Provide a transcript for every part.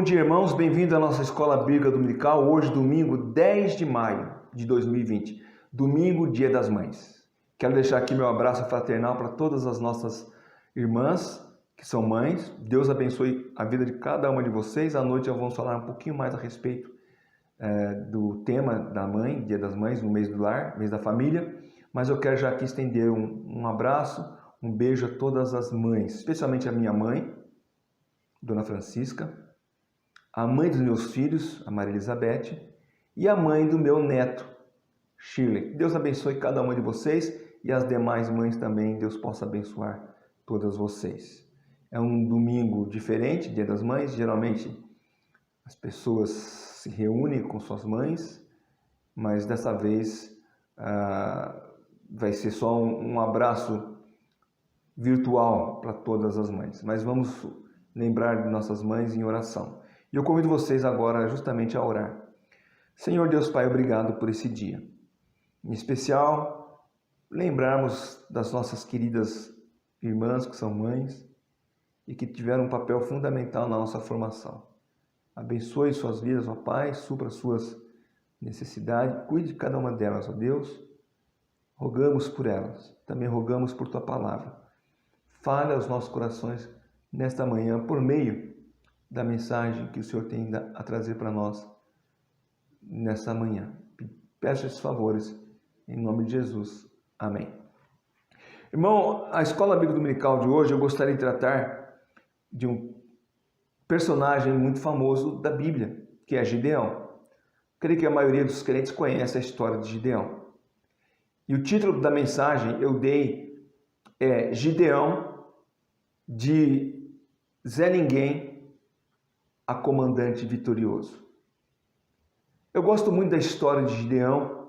bom dia, irmãos. Bem-vindo à nossa Escola Bíblica Dominical. Hoje, domingo 10 de maio de 2020. Domingo, Dia das Mães. Quero deixar aqui meu abraço fraternal para todas as nossas irmãs que são mães. Deus abençoe a vida de cada uma de vocês. À noite, vamos falar um pouquinho mais a respeito do tema da mãe, Dia das Mães, no mês do lar, mês da família. Mas eu quero já aqui estender um abraço, um beijo a todas as mães, especialmente a minha mãe, Dona Francisca, a mãe dos meus filhos, a Maria Elizabeth, e a mãe do meu neto, Shirley. Deus abençoe cada uma de vocês e as demais mães também. Deus possa abençoar todas vocês. É um domingo diferente, Dia das Mães. Geralmente as pessoas se reúnem com suas mães, mas dessa vez vai ser só um abraço virtual para todas as mães. Mas vamos lembrar de nossas mães em oração. E eu convido vocês agora justamente a orar. Senhor Deus Pai, obrigado por esse dia. Em especial, lembrarmos das nossas queridas irmãs que são mães e que tiveram um papel fundamental na nossa formação. Abençoe suas vidas, ó Pai, supra suas necessidades, cuide de cada uma delas, ó Deus. Rogamos por elas, também rogamos por Tua Palavra. Fale aos nossos corações nesta manhã, por meio da mensagem que o Senhor tem a trazer para nós nesta manhã. Peço esses favores, em nome de Jesus. Amém. Irmão, a Escola Bíblica Dominical de hoje, eu gostaria de tratar de um personagem muito famoso da Bíblia, que é Gideão. Creio que a maioria dos crentes conhece a história de Gideão. E o título da mensagem eu dei é Gideão, de Zé Ninguém a comandante vitorioso. Eu gosto muito da história de Gideão.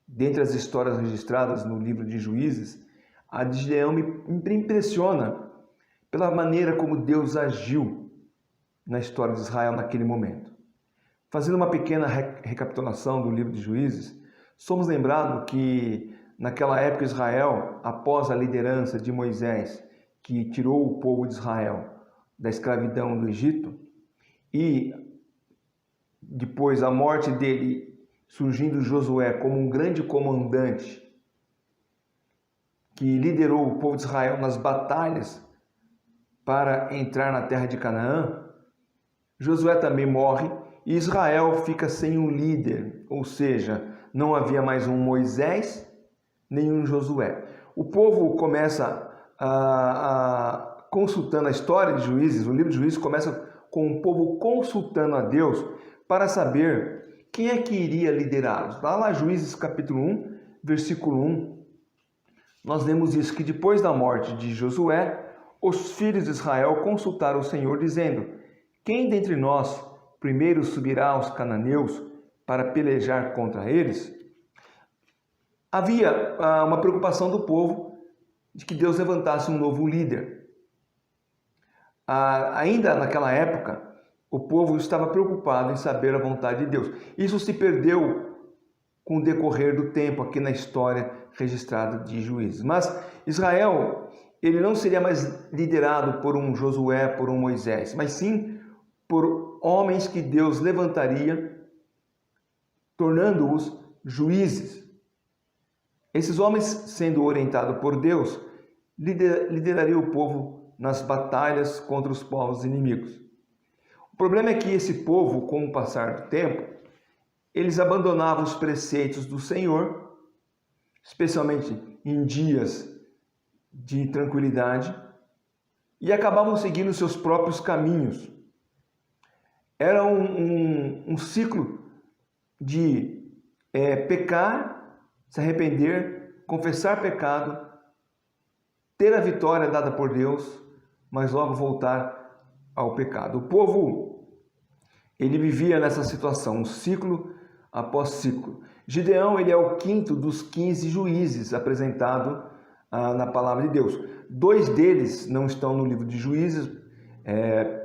Dentre as histórias registradas no livro de Juízes, a de Gideão me impressiona pela maneira como Deus agiu na história de Israel naquele momento. Fazendo uma pequena recapitulação do livro de Juízes, somos lembrados que naquela época Israel, após a liderança de Moisés, que tirou o povo de Israel da escravidão do Egito, e depois a morte dele, surgindo Josué como um grande comandante que liderou o povo de Israel nas batalhas para entrar na terra de Canaã, Josué também morre e Israel fica sem um líder, ou seja, não havia mais um Moisés nem um Josué. O povo começa consultando a história de Juízes, o livro de Juízes começa com o povo consultando a Deus para saber quem é que iria liderá-los. Lá Juízes capítulo 1, versículo 1, nós lemos isso, que depois da morte de Josué, os filhos de Israel consultaram o Senhor, dizendo: quem dentre nós primeiro subirá aos cananeus para pelejar contra eles? Havia uma preocupação do povo de que Deus levantasse um novo líder. Ainda naquela época, o povo estava preocupado em saber a vontade de Deus. Isso se perdeu com o decorrer do tempo aqui na história registrada de Juízes. Mas Israel, ele não seria mais liderado por um Josué, por um Moisés, mas sim por homens que Deus levantaria, tornando-os juízes. Esses homens, sendo orientados por Deus, liderariam o povo nas batalhas contra os povos inimigos. O problema é que esse povo, com o passar do tempo, eles abandonavam os preceitos do Senhor, especialmente em dias de tranquilidade, e acabavam seguindo seus próprios caminhos. Era um ciclo de pecar, se arrepender, confessar pecado, ter a vitória dada por Deus, mas logo voltar ao pecado. O povo, ele vivia nessa situação, um ciclo após ciclo. Gideão, ele é o quinto dos 15 juízes apresentado na palavra de Deus. 2 deles não estão no livro de Juízes,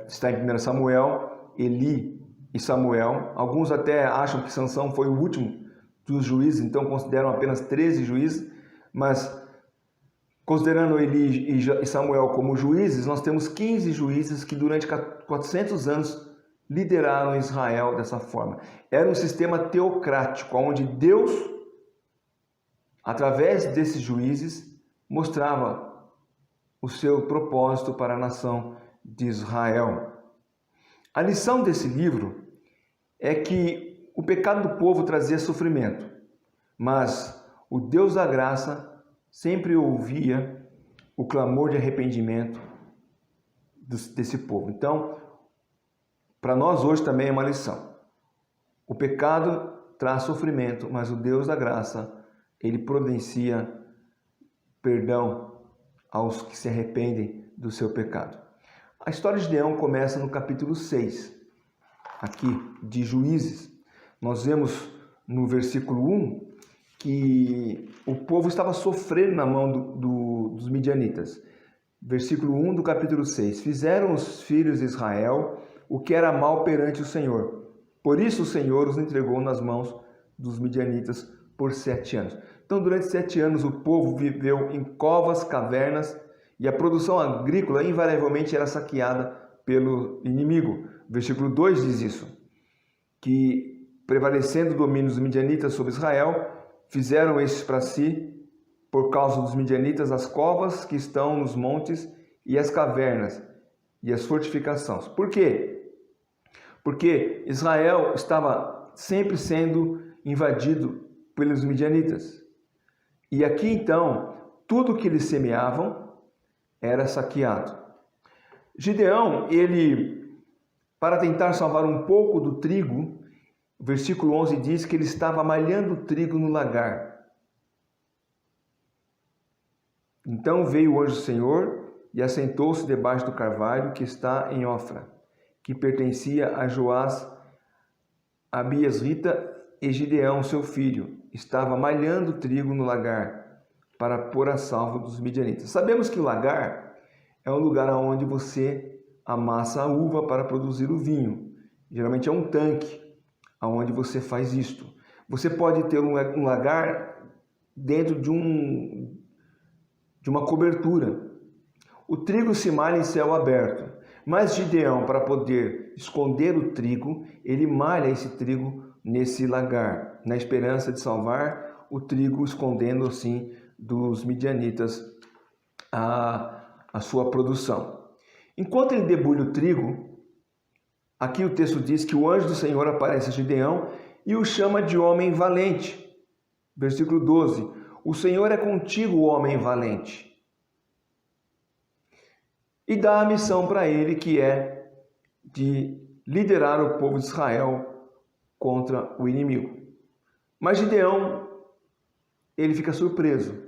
está em 1 Samuel, Eli e Samuel. Alguns até acham que Sansão foi o último dos juízes, então consideram apenas 13 juízes, mas considerando Eli e Samuel como juízes, nós temos 15 juízes que durante 400 anos lideraram Israel dessa forma. Era um sistema teocrático, onde Deus, através desses juízes, mostrava o seu propósito para a nação de Israel. A lição desse livro é que o pecado do povo trazia sofrimento, mas o Deus da graça sempre ouvia o clamor de arrependimento desse povo. Então, para nós hoje também é uma lição. O pecado traz sofrimento, mas o Deus da graça, ele providencia perdão aos que se arrependem do seu pecado. A história de Gideão começa no capítulo 6, aqui, de Juízes. Nós vemos no versículo 1 que o povo estava sofrendo na mão dos midianitas. Versículo 1 do capítulo 6. Fizeram os filhos de Israel o que era mal perante o Senhor. Por isso o Senhor os entregou nas mãos dos midianitas por 7 anos. Então, durante 7 anos, o povo viveu em covas, cavernas, e a produção agrícola invariavelmente era saqueada pelo inimigo. Versículo 2 diz isso, que prevalecendo o domínio dos midianitas sobre Israel, fizeram estes para si, por causa dos midianitas, as covas que estão nos montes e as cavernas e as fortificações. Por quê? Porque Israel estava sempre sendo invadido pelos midianitas. E aqui então, tudo que eles semeavam era saqueado. Gideão, ele, para tentar salvar um pouco do trigo, o versículo 11 diz que ele estava malhando trigo no lagar. Então veio o anjo do Senhor e assentou-se debaixo do carvalho que está em Ofra, que pertencia a Joás, Abiesrita, e Gideão, seu filho, estava malhando trigo no lagar para pôr a salvo dos midianitas. Sabemos que o lagar é um lugar onde você amassa a uva para produzir o vinho. Geralmente é um tanque onde você faz isto. Você pode ter um lagar dentro de uma cobertura. O trigo se malha em céu aberto, mas Gideão, para poder esconder o trigo, ele malha esse trigo nesse lagar, na esperança de salvar o trigo, escondendo assim dos midianitas a sua produção. Enquanto ele debulha o trigo, aqui o texto diz que o anjo do Senhor aparece a Gideão e o chama de homem valente. Versículo 12. O Senhor é contigo, homem valente. E dá a missão para ele, que é de liderar o povo de Israel contra o inimigo. Mas Gideão, ele fica surpreso.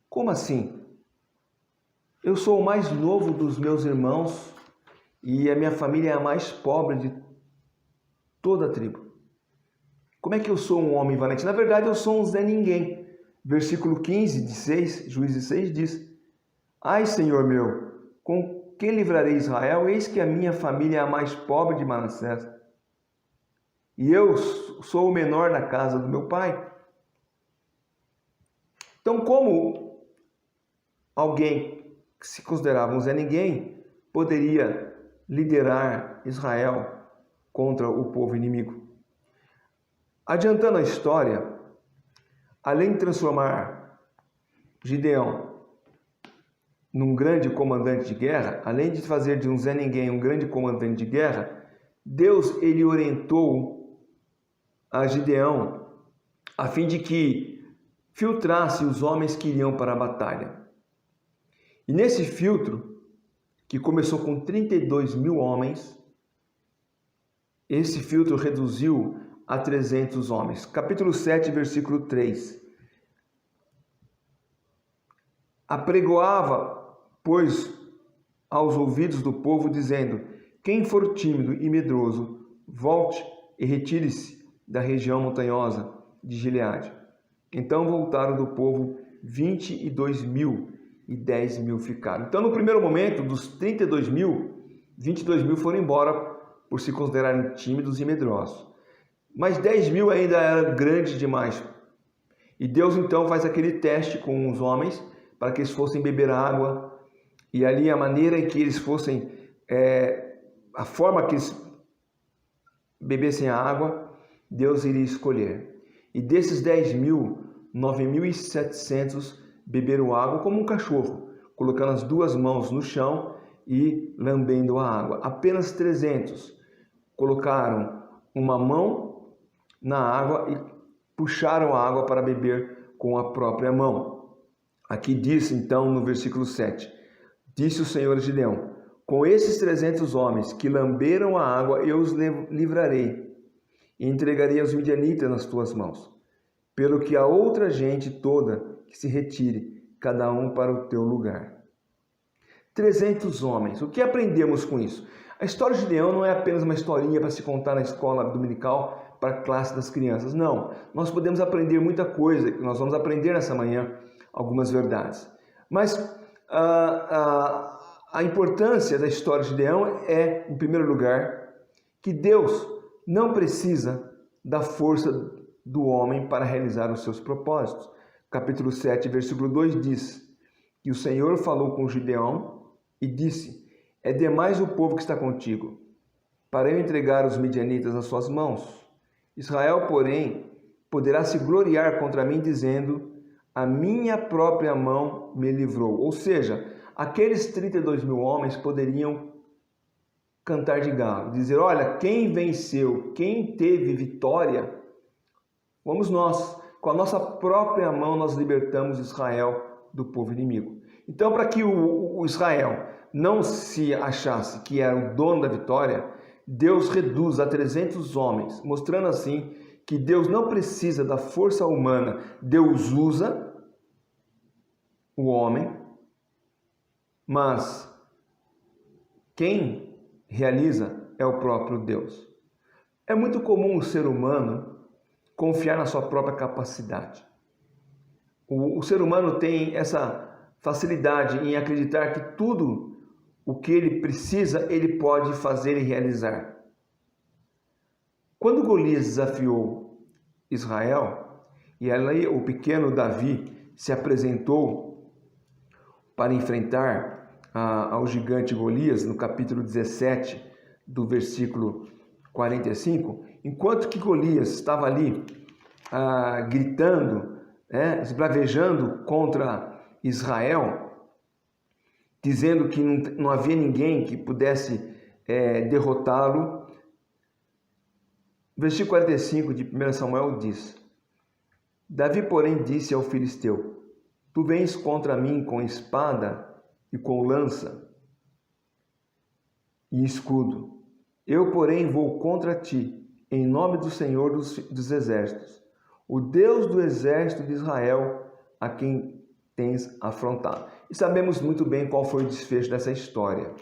Como assim? Eu sou o mais novo dos meus irmãos e a minha família é a mais pobre de toda a tribo. Como é que eu sou um homem valente? Na verdade, eu sou um Zé Ninguém. Versículo 15 de 6, Juízes 6 diz: Ai, Senhor meu, com que livrarei Israel? Eis que a minha família é a mais pobre de Manassés. E eu sou o menor na casa do meu pai. Então, como alguém que se considerava um Zé Ninguém poderia liderar Israel contra o povo inimigo? Adiantando a história, além de transformar Gideão num grande comandante de guerra, além de fazer de um Zé Ninguém um grande comandante de guerra, Deus ele orientou a Gideão a fim de que filtrasse os homens que iriam para a batalha. E nesse filtro, que começou com 32 mil homens, esse filtro reduziu a 300 homens. Capítulo 7, versículo 3. Apregoava, pois, aos ouvidos do povo, dizendo: quem for tímido e medroso, volte e retire-se da região montanhosa de Gileade. Então voltaram do povo 22 mil e 10 mil ficaram. Então, no primeiro momento, dos 32 mil, 22 mil foram embora por se considerarem tímidos e medrosos. Mas 10 mil ainda era grande demais. E Deus então faz aquele teste com os homens para que eles fossem beber água. E ali a maneira em que eles fossem, a forma que eles bebessem a água, Deus iria escolher. E desses 10.000, 9.700 beberam água como um cachorro, colocando as duas mãos no chão e lambendo a água. Apenas 300 colocaram uma mão na água e puxaram a água para beber com a própria mão. Aqui diz então no versículo 7, disse o Senhor a Gideão: com esses 300 homens que lamberam a água, eu os livrarei e entregarei os midianitas nas tuas mãos, pelo que a outra gente toda que se retire, cada um para o teu lugar. 300 homens. O que aprendemos com isso? A história de Gideão não é apenas uma historinha para se contar na escola dominical para a classe das crianças. Não. Nós podemos aprender muita coisa. Nós vamos aprender nessa manhã algumas verdades. Mas a importância da história de Gideão é, em primeiro lugar, que Deus não precisa da força do homem para realizar os seus propósitos. Capítulo 7, versículo 2 diz que o Senhor falou com Gideão e disse: é demais o povo que está contigo, para eu entregar os midianitas nas suas mãos. Israel, porém, poderá se gloriar contra mim, dizendo: a minha própria mão me livrou. Ou seja, aqueles 32.000 homens poderiam cantar de galo, dizer: olha, quem venceu, quem teve vitória, fomos nós. Com a nossa própria mão nós libertamos Israel do povo inimigo. Então, para que o Israel não se achasse que era o dono da vitória, Deus reduz a 300 homens, mostrando assim que Deus não precisa da força humana. Deus usa o homem, mas quem realiza é o próprio Deus. É muito comum o ser humano confiar na sua própria capacidade. O ser humano tem essa facilidade em acreditar que tudo o que ele precisa, ele pode fazer e realizar. Quando Golias desafiou Israel, e ali o pequeno Davi se apresentou para enfrentar ao gigante Golias, no capítulo 17, do versículo 45, enquanto que Golias estava ali gritando, esbravejando contra Israel, dizendo que não havia ninguém que pudesse derrotá-lo. Versículo 45 de 1 Samuel diz: Davi, porém, disse ao filisteu: tu vens contra mim com espada e com lança e escudo. Eu, porém, vou contra ti, em nome do Senhor dos exércitos, o Deus do exército de Israel, a quem tens afrontado. E sabemos muito bem qual foi o desfecho dessa história.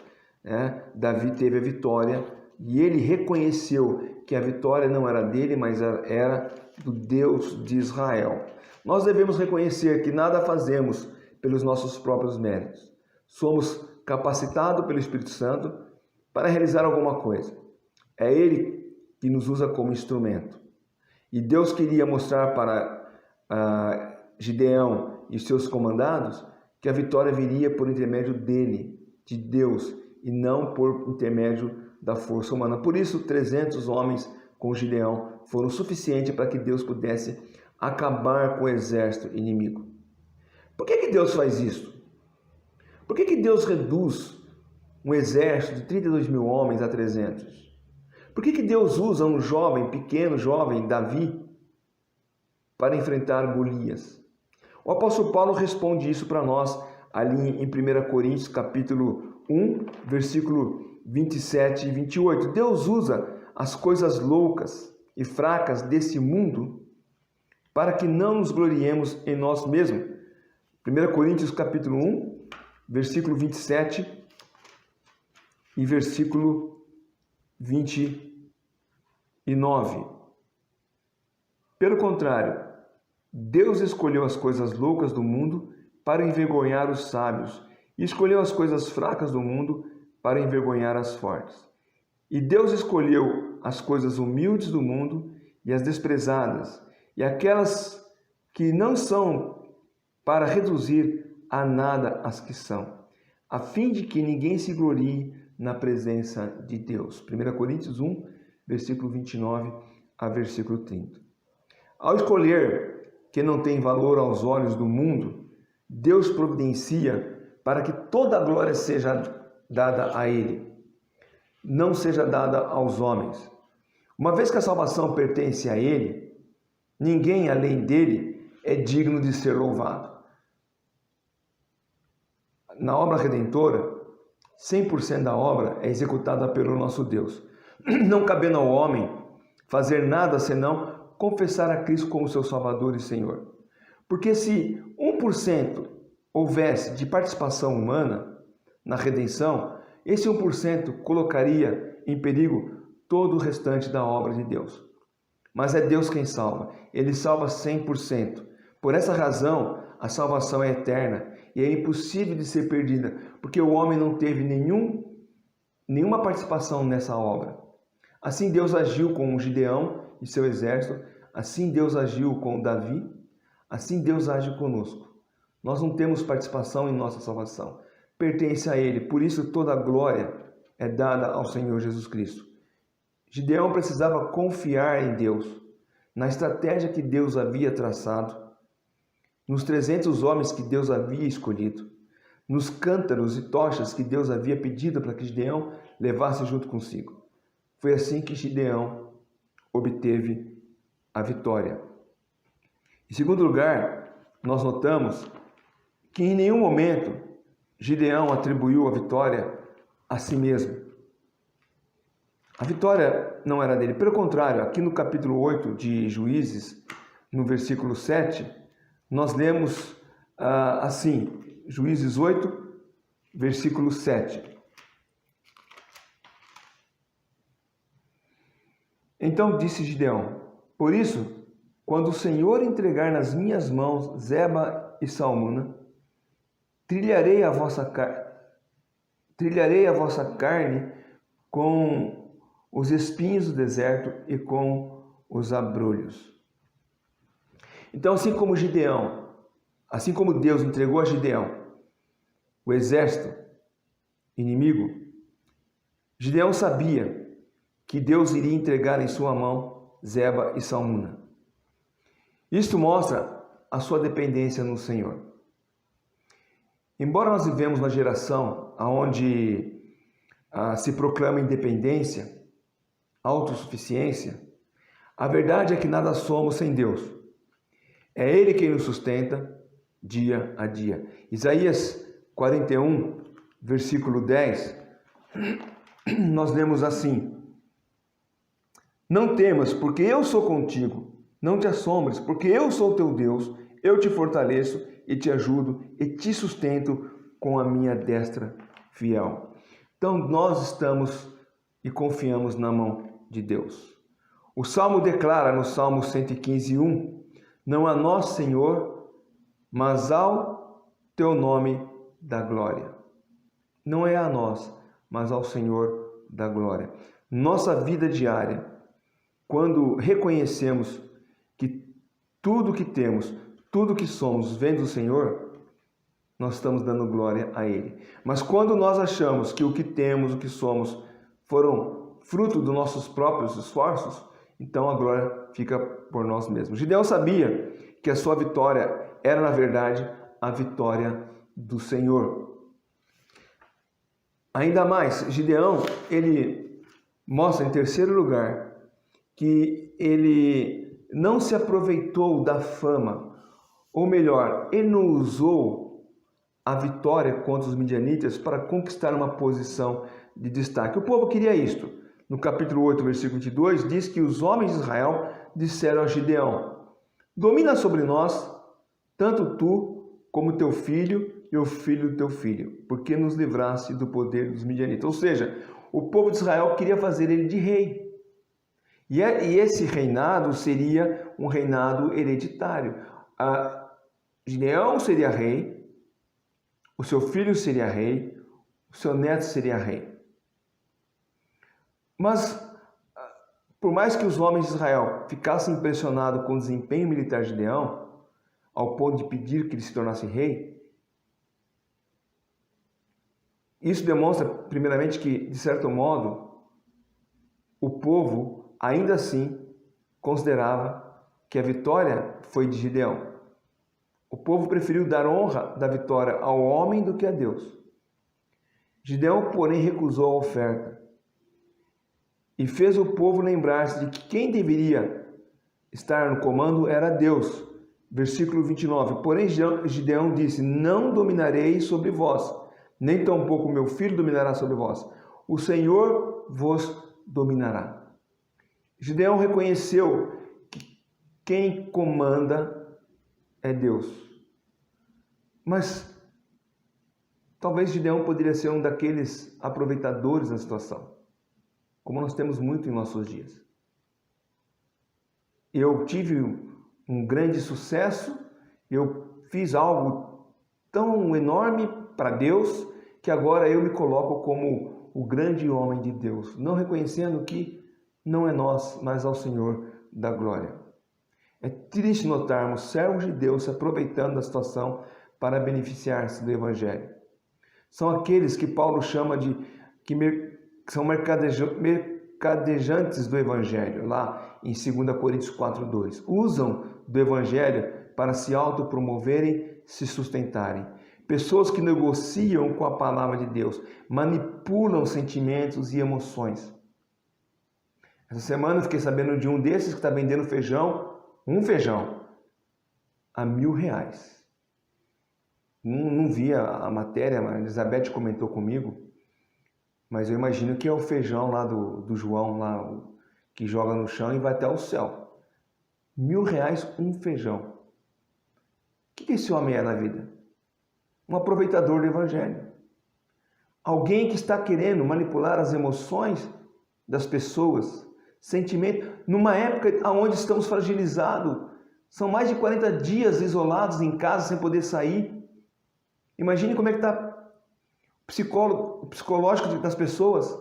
Davi teve a vitória e ele reconheceu que a vitória não era dele, mas era do Deus de Israel. Nós devemos reconhecer que nada fazemos pelos nossos próprios méritos. Somos capacitados pelo Espírito Santo para realizar alguma coisa. É Ele que nos usa como instrumento. E Deus queria mostrar para Gideão e seus comandados que a vitória viria por intermédio dele, de Deus, e não por intermédio da força humana. Por isso, 300 homens com Gideão foram suficientes para que Deus pudesse acabar com o exército inimigo. Por que Deus faz isso? Por que Deus reduz um exército de 32.000 homens a 300? Por que Deus usa um jovem, pequeno jovem, Davi, para enfrentar Golias? O apóstolo Paulo responde isso para nós ali em 1 Coríntios, capítulo 1, versículo 27 e 28. Deus usa as coisas loucas e fracas desse mundo para que não nos gloriemos em nós mesmos. 1 Coríntios, capítulo 1, versículo 27 e versículo 29. Pelo contrário, Deus escolheu as coisas loucas do mundo para envergonhar os sábios, e escolheu as coisas fracas do mundo para envergonhar as fortes. E Deus escolheu as coisas humildes do mundo e as desprezadas, e aquelas que não são, para reduzir a nada as que são, a fim de que ninguém se glorie na presença de Deus. 1 Coríntios 1, versículo 29 a versículo 30. Ao escolher que não tem valor aos olhos do mundo, Deus providencia para que toda a glória seja dada a Ele, não seja dada aos homens. Uma vez que a salvação pertence a Ele, ninguém além dele é digno de ser louvado. Na obra redentora, 100% da obra é executada pelo nosso Deus, não cabendo ao homem fazer nada senão confessar a Cristo como seu Salvador e Senhor. Porque se 1% houvesse de participação humana na redenção, esse 1% colocaria em perigo todo o restante da obra de Deus. Mas é Deus quem salva, Ele salva 100%. Por essa razão, a salvação é eterna e é impossível de ser perdida, porque o homem não teve nenhuma participação nessa obra. Assim Deus agiu com Gideão e seu exército, assim Deus agiu com Davi, assim Deus age conosco. Nós não temos participação em nossa salvação, pertence a Ele, por isso toda a glória é dada ao Senhor Jesus Cristo. Gideão precisava confiar em Deus, na estratégia que Deus havia traçado, nos 300 homens que Deus havia escolhido, nos cântaros e tochas que Deus havia pedido para que Gideão levasse junto consigo. Foi assim que Gideão obteve a vitória. Em segundo lugar, nós notamos que em nenhum momento Gideão atribuiu a vitória a si mesmo. A vitória não era dele. Pelo contrário, aqui no capítulo 8 de Juízes, no versículo 7, nós lemos assim, Juízes 8, versículo 7. Então disse Gideão: por isso, quando o Senhor entregar nas minhas mãos Zeba e Salmuna, trilharei a vossa carne com os espinhos do deserto e com os abrolhos. Então, assim como Deus entregou a Gideão o exército inimigo, Gideão sabia que Deus iria entregar em sua mão Zeba e Salmuna. Isto mostra a sua dependência no Senhor. Embora nós vivemos uma geração onde se proclama independência, autossuficiência, a verdade é que nada somos sem Deus. É Ele quem nos sustenta dia a dia. Isaías 41, versículo 10, nós lemos assim: não temas, porque eu sou contigo. Não te assombres, porque eu sou teu Deus. Eu te fortaleço e te ajudo e te sustento com a minha destra fiel. Então nós estamos e confiamos na mão de Deus. O Salmo declara no Salmo 115:1: não a nós, Senhor, mas ao teu nome da glória. Não é a nós, mas ao Senhor da glória. Nossa vida diária, quando reconhecemos que tudo que temos, tudo que somos, vem do Senhor, nós estamos dando glória a Ele. Mas quando nós achamos que o que temos, o que somos, foram fruto dos nossos próprios esforços, então a glória fica por nós mesmos. Gideão sabia que a sua vitória era, na verdade, a vitória do Senhor. Ainda mais, Gideão, ele mostra em terceiro lugar que ele não se aproveitou da fama, ou melhor, ele não usou a vitória contra os midianitas para conquistar uma posição de destaque. O povo queria isto. No capítulo 8, versículo 22, diz que os homens de Israel disseram a Gideão: domina sobre nós, tanto tu como teu filho e o filho do teu filho, porque nos livraste do poder dos midianitas. Ou seja, o povo de Israel queria fazer ele de rei. E esse reinado seria um reinado hereditário. Gideão seria rei, o seu filho seria rei, o seu neto seria rei. Mas, por mais que os homens de Israel ficassem impressionados com o desempenho militar de Gideão, ao ponto de pedir que ele se tornasse rei, isso demonstra, primeiramente, que, de certo modo, o povo ainda assim considerava que a vitória foi de Gideão. O povo preferiu dar honra da vitória ao homem do que a Deus. Gideão, porém, recusou a oferta e fez o povo lembrar-se de que quem deveria estar no comando era Deus. Versículo 29. Porém, Gideão disse: não dominarei sobre vós, nem tampouco meu filho dominará sobre vós. O Senhor vos dominará. Gideão reconheceu que quem comanda é Deus. Mas talvez Gideão poderia ser um daqueles aproveitadores da situação, como nós temos muito em nossos dias. Eu tive um grande sucesso, eu fiz algo tão enorme para Deus, que agora eu me coloco como o grande homem de Deus, não reconhecendo que não é nós, mas ao Senhor da glória. É triste notarmos servos de Deus se aproveitando da situação para beneficiar-se do Evangelho. São aqueles que Paulo chama de que são mercadejantes do Evangelho, lá em 2 Coríntios 4:2. Usam do Evangelho para se autopromoverem, se sustentarem. Pessoas que negociam com a palavra de Deus, manipulam sentimentos e emoções. Essa semana eu fiquei sabendo de um desses que está vendendo feijão, um feijão, a R$1.000. Não vi a matéria, a Elizabeth comentou comigo, mas eu imagino que é o feijão lá do João, lá, que joga no chão e vai até o céu. R$1.000 um feijão. O que esse homem é na vida? Um aproveitador do Evangelho. Alguém que está querendo manipular as emoções das pessoas, sentimento, numa época onde estamos fragilizados. São mais de 40 dias isolados em casa sem poder sair. Imagine como é que está o psicológico das pessoas.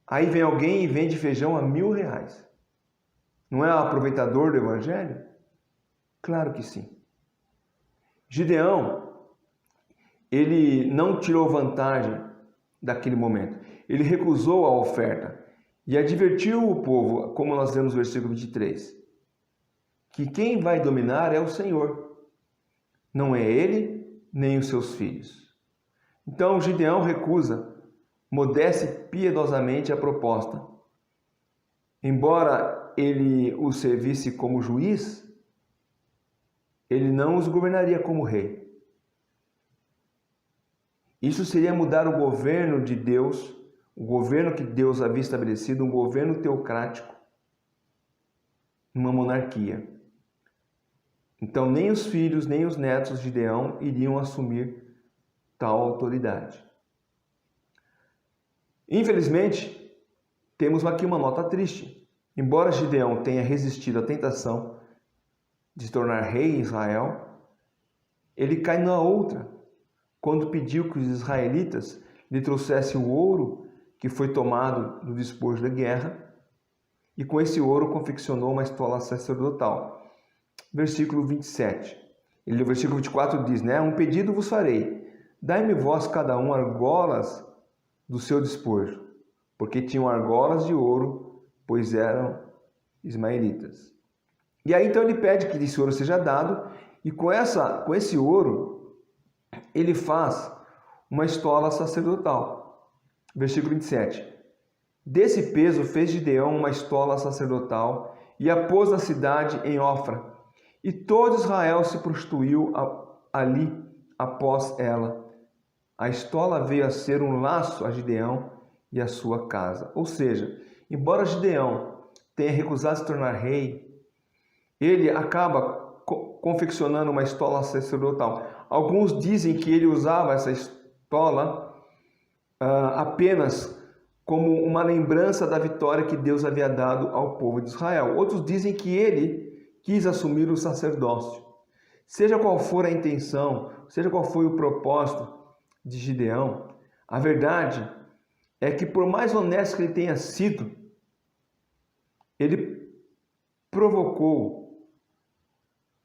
Aí vem alguém e vende feijão a R$1.000. Não é aproveitador do Evangelho? Claro que sim. Gideão, ele não tirou vantagem daquele momento. Ele recusou a oferta e advertiu o povo, como nós lemos no versículo 23, que quem vai dominar é o Senhor. Não é ele nem os seus filhos. Então Gideão recusa, modesta e piedosamente, a proposta. Embora ele os servisse como juiz, ele não os governaria como rei. Isso seria mudar o governo de Deus, o governo que Deus havia estabelecido, um governo teocrático, numa monarquia. Então, nem os filhos, nem os netos de Gideão iriam assumir tal autoridade. Infelizmente, temos aqui uma nota triste. Embora Gideão tenha resistido à tentação de se tornar rei em Israel, ele cai na outra, quando pediu que os israelitas lhe trouxessem o ouro que foi tomado do despojo da guerra, e com esse ouro confeccionou uma estola sacerdotal. Versículo 27. O versículo 24 diz, um pedido vos farei, dai-me vós cada um argolas do seu despojo, porque tinham argolas de ouro, pois eram ismaelitas. E aí então ele pede que esse ouro seja dado, e com esse ouro, ele faz uma estola sacerdotal. Versículo 27. Desse peso fez Gideão uma estola sacerdotal e a pôs na cidade em Ofra. E todo Israel se prostituiu ali após ela. A estola veio a ser um laço a Gideão e a sua casa. Ou seja, embora Gideão tenha recusado se tornar rei, ele acaba confeccionando uma estola sacerdotal. Alguns dizem que ele usava essa estola apenas como uma lembrança da vitória que Deus havia dado ao povo de Israel. Outros dizem que ele quis assumir o sacerdócio. Seja qual for a intenção, seja qual foi o propósito de Gideão, a verdade é que, por mais honesto que ele tenha sido, ele provocou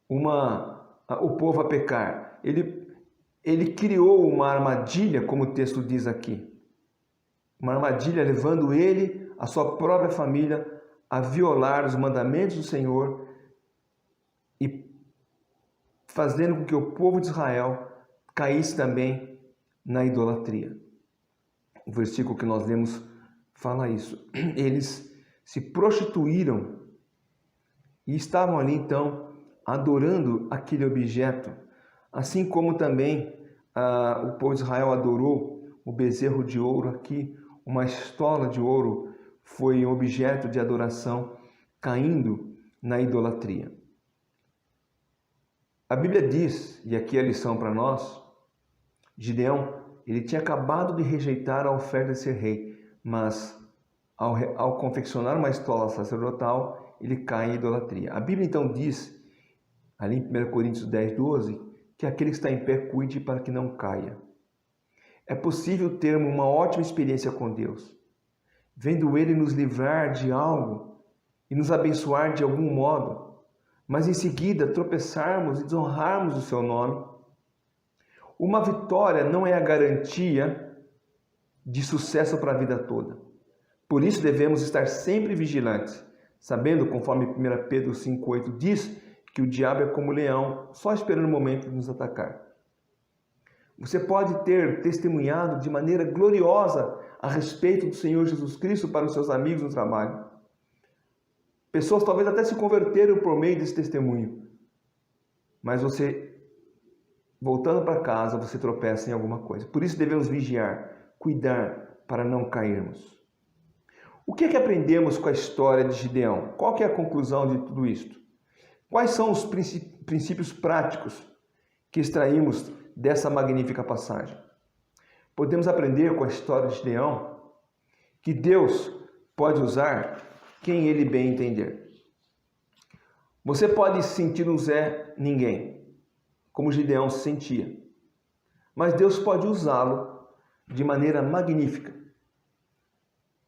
o povo a pecar. Ele criou uma armadilha, como o texto diz aqui. Uma armadilha levando ele a sua própria família a violar os mandamentos do Senhor e fazendo com que o povo de Israel caísse também na idolatria. O versículo que nós lemos fala isso. Eles se prostituíram e estavam ali então adorando aquele objeto, assim como também o povo de Israel adorou o bezerro de ouro aqui, uma estola de ouro foi objeto de adoração, caindo na idolatria. A Bíblia diz, e aqui é a lição para nós, Gideão, ele tinha acabado de rejeitar a oferta de ser rei, mas ao confeccionar uma estola sacerdotal, ele cai em idolatria. A Bíblia então diz, ali em 1 Coríntios 10, 12, que aquele que está em pé cuide para que não caia. É possível termos uma ótima experiência com Deus, vendo Ele nos livrar de algo e nos abençoar de algum modo, mas em seguida tropeçarmos e desonrarmos o seu nome. Uma vitória não é a garantia de sucesso para a vida toda. Por isso devemos estar sempre vigilantes, sabendo, conforme 1 Pedro 5,8 diz, que o diabo é como leão, só esperando o momento de nos atacar. Você pode ter testemunhado de maneira gloriosa a respeito do Senhor Jesus Cristo para os seus amigos no trabalho. Pessoas talvez até se converteram por meio desse testemunho. Mas você, voltando para casa, você tropeça em alguma coisa. Por isso devemos vigiar, cuidar para não cairmos. O que é que aprendemos com a história de Gideão? Qual que é a conclusão de tudo isto? Quais são os princípios práticos que extraímos dessa magnífica passagem? Podemos aprender com a história de Gideão que Deus pode usar quem Ele bem entender. Você pode se sentir um Zé Ninguém, como Gideão se sentia, mas Deus pode usá-lo de maneira magnífica.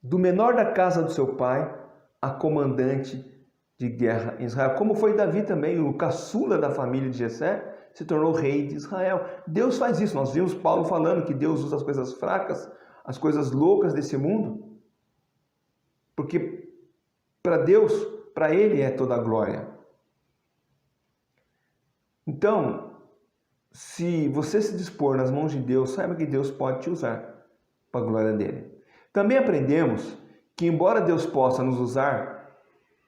Do menor da casa do seu pai a comandante de guerra em Israel, como foi Davi também, o caçula da família de Jessé, se tornou rei de Israel. Deus faz isso. Nós vimos Paulo falando que Deus usa as coisas fracas, as coisas loucas desse mundo, porque para Deus, para Ele é toda a glória. Então, se você se dispor nas mãos de Deus, saiba que Deus pode te usar para a glória dele. Também aprendemos que, embora Deus possa nos usar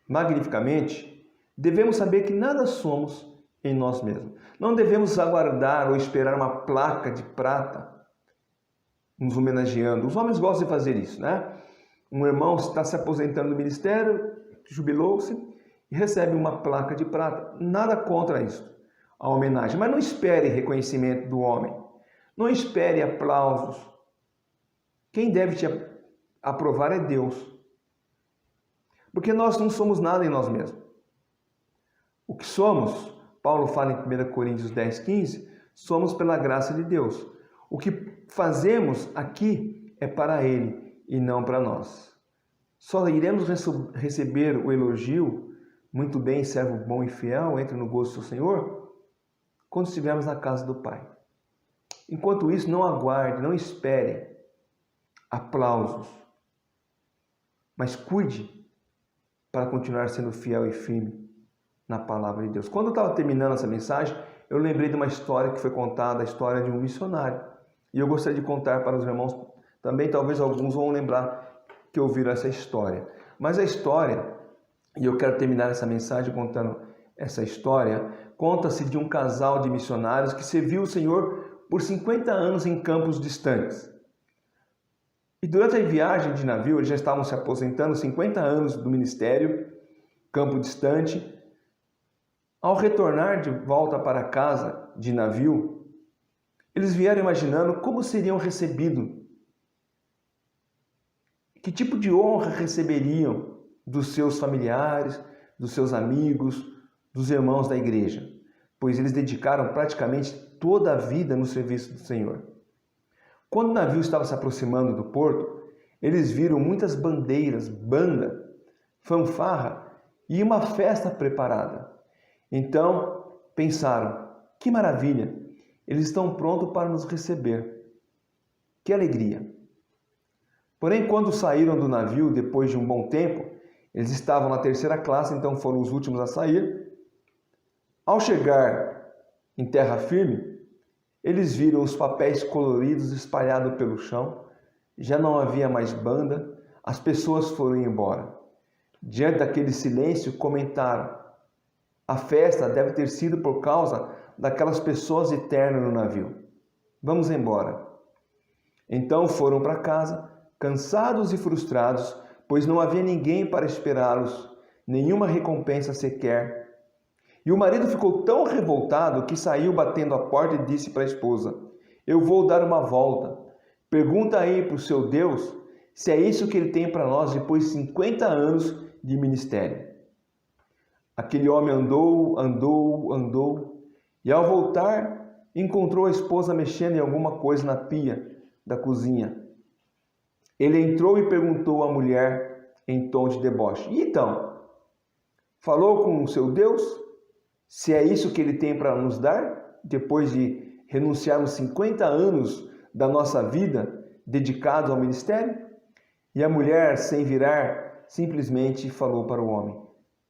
magnificamente, devemos saber que nada somos em nós mesmos. Não devemos aguardar ou esperar uma placa de prata nos homenageando. Os homens gostam de fazer isso, né? Um irmão está se aposentando do ministério, jubilou-se e recebe uma placa de prata. Nada contra isso, a homenagem. Mas não espere reconhecimento do homem. Não espere aplausos. Quem deve te aprovar é Deus. Porque nós não somos nada em nós mesmos. O que somos, Paulo fala em 1 Coríntios 10, 15, somos pela graça de Deus. O que fazemos aqui é para Ele e não para nós. Só iremos receber o elogio, muito bem, servo bom e fiel, entre no gosto do Senhor, quando estivermos na casa do Pai. Enquanto isso, não aguarde, não espere aplausos, mas cuide para continuar sendo fiel e firme na palavra de Deus. Quando eu estava terminando essa mensagem, eu lembrei de uma história que foi contada, a história de um missionário. E eu gostaria de contar para os irmãos também, talvez alguns vão lembrar que ouviram essa história. Mas a história, e eu quero terminar essa mensagem contando essa história, conta-se de um casal de missionários que serviu o Senhor por 50 anos em campos distantes. E durante a viagem de navio, eles já estavam se aposentando, 50 anos do ministério, campo distante. Ao retornar de volta para casa de navio, eles vieram imaginando como seriam recebidos. Que tipo de honra receberiam dos seus familiares, dos seus amigos, dos irmãos da igreja, pois eles dedicaram praticamente toda a vida no serviço do Senhor. Quando o navio estava se aproximando do porto, eles viram muitas bandeiras, banda, fanfarra e uma festa preparada. Então pensaram, que maravilha, eles estão prontos para nos receber. Que alegria! Porém, quando saíram do navio, depois de um bom tempo, eles estavam na terceira classe, então foram os últimos a sair. Ao chegar em terra firme, eles viram os papéis coloridos espalhados pelo chão. Já não havia mais banda, as pessoas foram embora. Diante daquele silêncio, comentaram: a festa deve ter sido por causa daquelas pessoas de terno no navio. Vamos embora. Então foram para casa, cansados e frustrados, pois não havia ninguém para esperá-los, nenhuma recompensa sequer. E o marido ficou tão revoltado que saiu batendo a porta e disse para a esposa: eu vou dar uma volta. Pergunta aí para o seu Deus se é isso que ele tem para nós depois de 50 anos de ministério. Aquele homem andou, e ao voltar, encontrou a esposa mexendo em alguma coisa na pia da cozinha. Ele entrou e perguntou à mulher em tom de deboche: e então? Falou com o seu Deus? Se é isso que ele tem para nos dar, depois de renunciarmos 50 anos da nossa vida dedicados ao ministério? E a mulher, sem virar, simplesmente falou para o homem: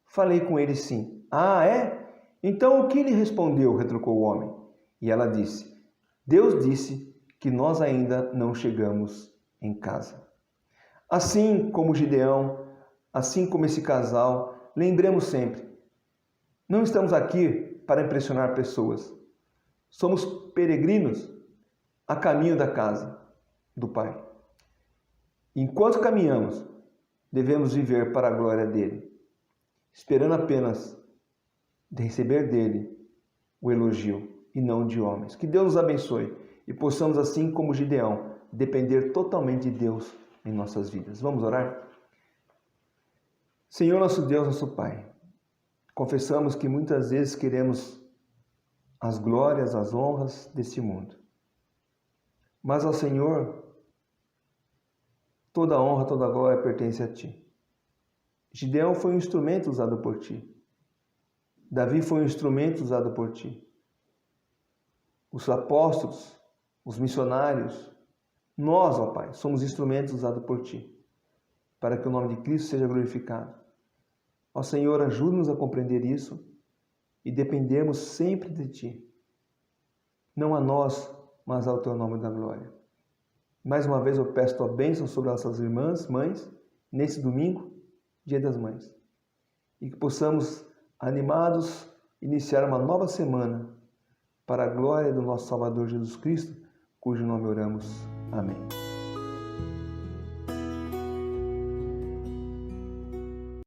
falei com ele sim. Ah, é? Então o que ele respondeu? Retrucou o homem. E ela disse: Deus disse que nós ainda não chegamos em casa. Assim como Gideão, assim como esse casal, lembremos sempre: não estamos aqui para impressionar pessoas. Somos peregrinos a caminho da casa do Pai. Enquanto caminhamos, devemos viver para a glória dele, esperando apenas de receber dele o elogio e não de homens. Que Deus nos abençoe e possamos, assim como Gideão, depender totalmente de Deus em nossas vidas. Vamos orar? Senhor, nosso Deus, nosso Pai, confessamos que muitas vezes queremos as glórias, as honras desse mundo. Mas ao Senhor, toda a honra, toda a glória pertence a Ti. Gideão foi um instrumento usado por Ti. Davi foi um instrumento usado por Ti. Os apóstolos, os missionários, nós, ó Pai, somos instrumentos usados por Ti, para que o nome de Cristo seja glorificado. Ó Senhor, ajude-nos a compreender isso e dependermos sempre de Ti. Não a nós, mas ao Teu nome da glória. Mais uma vez eu peço Tua bênção sobre nossas irmãs, mães, nesse domingo, Dia das Mães. E que possamos, animados, iniciar uma nova semana para a glória do nosso Salvador Jesus Cristo, cujo nome oramos. Amém.